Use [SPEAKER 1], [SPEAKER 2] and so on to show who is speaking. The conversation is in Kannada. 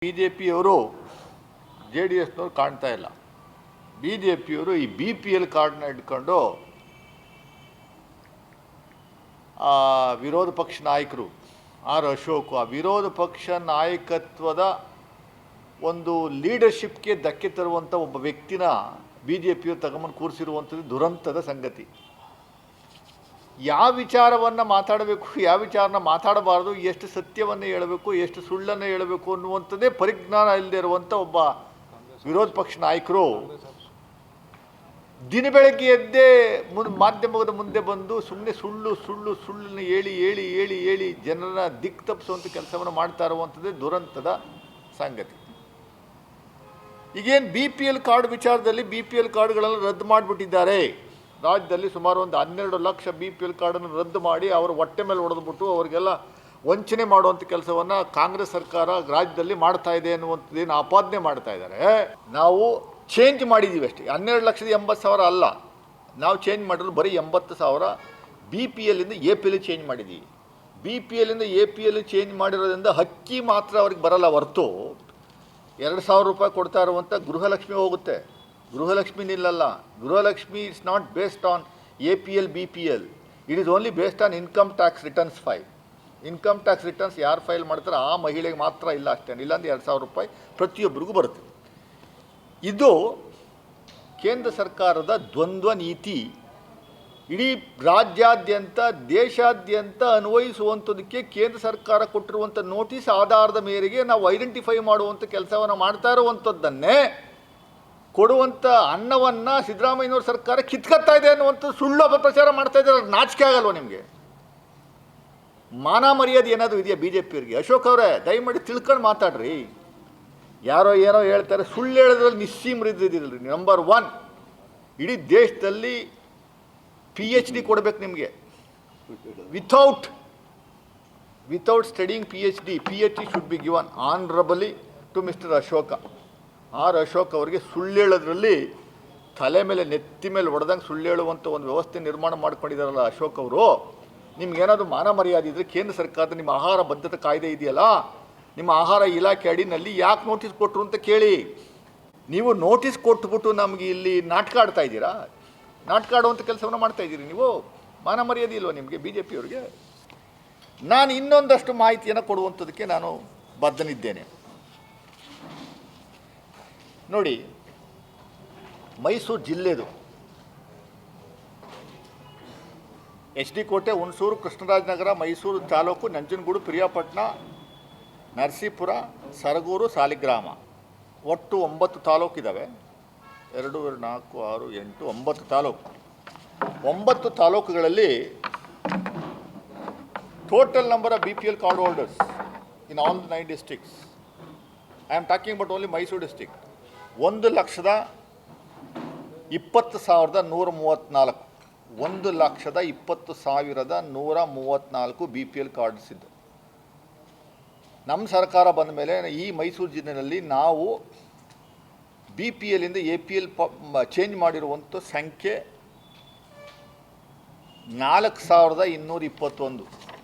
[SPEAKER 1] ಬಿಜೆಪಿಯವರು ಜೆಡಿಎಸ್ನವರು ಕಾಣ್ತಾ ಇಲ್ಲ. ಬಿಜೆಪಿಯವರು ಈ BPL ಕಾರ್ಡ್ನ ಇಟ್ಕೊಂಡು ವಿರೋಧ ಪಕ್ಷ ನಾಯಕರು ಆರ್ ಅಶೋಕ್ ಆ ವಿರೋಧ ಪಕ್ಷ ನಾಯಕತ್ವದ ಒಂದು ಲೀಡರ್ಶಿಪ್ಗೆ ಧಕ್ಕೆ ತರುವಂಥ ಒಬ್ಬ ವ್ಯಕ್ತಿನ ಬಿಜೆಪಿಯವರು ತಗೊಂಬಂದು ಕೂರಿಸಿರುವಂಥದ್ದು ದುರಂತದ ಸಂಗತಿ. ಯಾವ ವಿಚಾರವನ್ನು ಮಾತಾಡಬೇಕು, ಯಾವ ವಿಚಾರನ ಮಾತಾಡಬಾರ್ದು, ಎಷ್ಟು ಸತ್ಯವನ್ನು ಹೇಳಬೇಕು, ಎಷ್ಟು ಸುಳ್ಳನ್ನು ಹೇಳಬೇಕು ಅನ್ನುವಂಥದ್ದೇ ಪರಿಜ್ಞಾನ ಇಲ್ಲದೆ ಇರುವಂಥ ಒಬ್ಬ ವಿರೋಧ ಪಕ್ಷ ನಾಯಕರು ದಿನ ಬೆಳಗ್ಗೆ ಎದ್ದೇ ಮಾಧ್ಯಮದ ಮುಂದೆ ಬಂದು ಸುಮ್ಮನೆ ಸುಳ್ಳನ್ನು ಹೇಳಿ ಜನರನ್ನ ದಿಕ್ಕು ತಪ್ಪಿಸುವಂಥ ಕೆಲಸವನ್ನು ಮಾಡ್ತಾ ಇರುವಂಥದ್ದೇ ದುರಂತದ ಸಂಗತಿ. ಈಗೇನು BPL ಕಾರ್ಡ್ ವಿಚಾರದಲ್ಲಿ BPL ಕಾರ್ಡ್ಗಳನ್ನು ರದ್ದು ಮಾಡಿಬಿಟ್ಟಿದ್ದಾರೆ. ರಾಜ್ಯದಲ್ಲಿ ಸುಮಾರು ಒಂದು 12 ಲಕ್ಷ BPL ಕಾರ್ಡನ್ನು ರದ್ದು ಮಾಡಿ ಅವರ ಹೊಟ್ಟೆ ಮೇಲೆ ಹೊಡೆದ್ಬಿಟ್ಟು ಅವರಿಗೆಲ್ಲ ವಂಚನೆ ಮಾಡುವಂಥ ಕೆಲಸವನ್ನು ಕಾಂಗ್ರೆಸ್ ಸರ್ಕಾರ ರಾಜ್ಯದಲ್ಲಿ ಮಾಡ್ತಾ ಇದೆ ಅನ್ನುವಂಥದ್ದೇನು ಆಪಾದನೆ ಮಾಡ್ತಾ ಇದ್ದಾರೆ. ನಾವು ಚೇಂಜ್ ಮಾಡಿದ್ದೀವಿ ಅಷ್ಟೇ, 12,80,000 ಅಲ್ಲ, ನಾವು ಚೇಂಜ್ ಮಾಡಿರೋದು ಬರೀ 80,000 BPLಯಿಂದ APL ಚೇಂಜ್ ಮಾಡಿದ್ದೀವಿ. BPLಯಿಂದ APL ಚೇಂಜ್ ಮಾಡಿರೋದ್ರಿಂದ ಅಕ್ಕಿ ಮಾತ್ರ ಅವ್ರಿಗೆ ಬರಲ್ಲ ಹೊರತು 2,000 ರೂಪಾಯಿ ಕೊಡ್ತಾ ಇರುವಂಥ ಗೃಹಲಕ್ಷ್ಮಿ ಹೋಗುತ್ತೆ. ಗೃಹಲಕ್ಷ್ಮಿ ನಿಲ್ಲಲ್ಲ. Gruhalakshmi it's not based on APL BPL, it is only based on income tax returns file. Income tax returns ಯಾರು ಫೈಲ್ ಮಾಡ್ತಾರೆ ಆ ಮಹಿಳೆಗೆ ಮಾತ್ರ ಇಲ್ಲ ಅಷ್ಟೇ, ಇಲ್ಲಾಂದ್ರೆ 2,000 ರೂಪಾಯಿ ಪ್ರತಿಯೊಬ್ಬರಿಗೂ ಬರುತ್ತೆ. ಇದು ಕೇಂದ್ರ ಸರ್ಕಾರದ ದ್ವಂದ್ವ ನೀತಿ. ಇಡೀ ರಾಜ್ಯಾದ್ಯಂತ ದೇಶಾದ್ಯಂತ ಅನ್ವಯಿಸುವಂಥದಕ್ಕೆ ಕೇಂದ್ರ ಸರ್ಕಾರ ಕೊಟ್ಟಿರುವಂಥ ನೋಟಿಸ್ ಆಧಾರದ ಮೇರೆಗೆ ನಾವು ಐಡೆಂಟಿಫೈ ಮಾಡುವಂಥ ಕೆಲಸವನ್ನು ಮಾಡ್ತಾ ಇರುವಂಥದ್ದನ್ನೇ ಕೊಡುವಂಥ ಅನ್ನವನ್ನು ಸಿದ್ದರಾಮಯ್ಯನವ್ರ ಸರ್ಕಾರ ಕಿತ್ಕೊಳ್ತಾ ಇದೆ ಅನ್ನುವಂಥ ಸುಳ್ಳು ಅಪಪ್ರಚಾರ ಮಾಡ್ತಾ ಇದ್ದಾರೆ. ನಾಚಿಕೆ ಆಗಲ್ವ ನಿಮಗೆ? ಮಾನ ಮರ್ಯಾದೆ ಏನಾದರೂ ಇದೆಯಾ BJPಯವರಿಗೆ? ಅಶೋಕ್ ಅವರೇ ದಯಮಾಡಿ ತಿಳ್ಕೊಂಡು ಮಾತಾಡ್ರಿ. ಯಾರೋ ಏನೋ ಹೇಳ್ತಾರೆ, ಸುಳ್ಳು ಹೇಳೋದ್ರಲ್ಲಿ ನಿಸ್ಸೀಮರಿದ್ದಿರಲ್ರಿ. ನಂಬರ್ 1, ಇಡೀ ದೇಶದಲ್ಲಿ PhD ಕೊಡಬೇಕು ನಿಮಗೆ. Without studying PhD should be given honourably to mister Ashoka. R Ashok ಅವರಿಗೆ ಸುಳ್ಳು ಹೇಳೋದ್ರಲ್ಲಿ ತಲೆ ಮೇಲೆ ನೆತ್ತಿ ಮೇಲೆ ಹೊಡೆದಂಗೆ ಸುಳ್ಳು ಹೇಳುವಂಥ ಒಂದು ವ್ಯವಸ್ಥೆ ನಿರ್ಮಾಣ ಮಾಡ್ಕೊಂಡಿದ್ದಾರಲ್ಲ ಅಶೋಕ್ ಅವರು. ನಿಮ್ಗೇನಾದರೂ ಮಾನ ಮರ್ಯಾದೆ ಇದ್ದರೆ ಕೇಂದ್ರ ಸರ್ಕಾರದ ನಿಮ್ಮ ಆಹಾರ ಭದ್ರತಾ ಕಾಯ್ದೆ ಇದೆಯಲ್ಲ, ನಿಮ್ಮ ಆಹಾರ ಇಲಾಖೆ ಅಡಿನಲ್ಲಿ ಯಾಕೆ ನೋಟಿಸ್ ಕೊಟ್ಟರು ಅಂತ ಕೇಳಿ. ನೀವು ನೋಟಿಸ್ ಕೊಟ್ಬಿಟ್ಟು ನಮಗೆ ಇಲ್ಲಿ ನಾಟಕ ಆಡ್ತಾ ಇದ್ದೀರಾ, ನಾಟಕ ಆಡುವಂಥ ಕೆಲಸವನ್ನು ಮಾಡ್ತಾ ಇದ್ದೀರಿ ನೀವು. ಮಾನ ಮರ್ಯಾದೆ ಇಲ್ವ ನಿಮಗೆ BJPಯವರಿಗೆ? ನಾನು ಇನ್ನೊಂದಷ್ಟು ಮಾಹಿತಿಯನ್ನು ಕೊಡುವಂಥದ್ದಕ್ಕೆ ನಾನು ಬದ್ಧನಿದ್ದೇನೆ. ನೋಡಿ, ಮೈಸೂರು ಜಿಲ್ಲೆದು HD ಕೋಟೆ, ಹುಣಸೂರು, ಕೃಷ್ಣರಾಜನಗರ, ಮೈಸೂರು ತಾಲೂಕು, ನಂಜನಗೂಡು, ಪಿರಿಯಾಪಟ್ಟಣ, ನರಸೀಪುರ, ಸರಗೂರು, ಸಾಲಿಗ್ರಾಮ, ಒಟ್ಟು 9 ತಾಲೂಕಿದ್ದಾವೆ. 2, 4, 6, 8, 9 ತಾಲೂಕು. 9 ತಾಲೂಕುಗಳಲ್ಲಿ total number of BPL card holders in all 9 districts. I am talking about only Mysuru district. 1,20,134 1,20,134 BPL cards ಇದ್ದು. ನಮ್ಮ ಸರ್ಕಾರ ಬಂದ ಮೇಲೆ ಈ ಮೈಸೂರು ಜಿಲ್ಲೆಯಲ್ಲಿ ನಾವು BPLಯಿಂದ APL ಚೇಂಜ್ ಮಾಡಿರುವಂಥ ಸಂಖ್ಯೆ 4,221.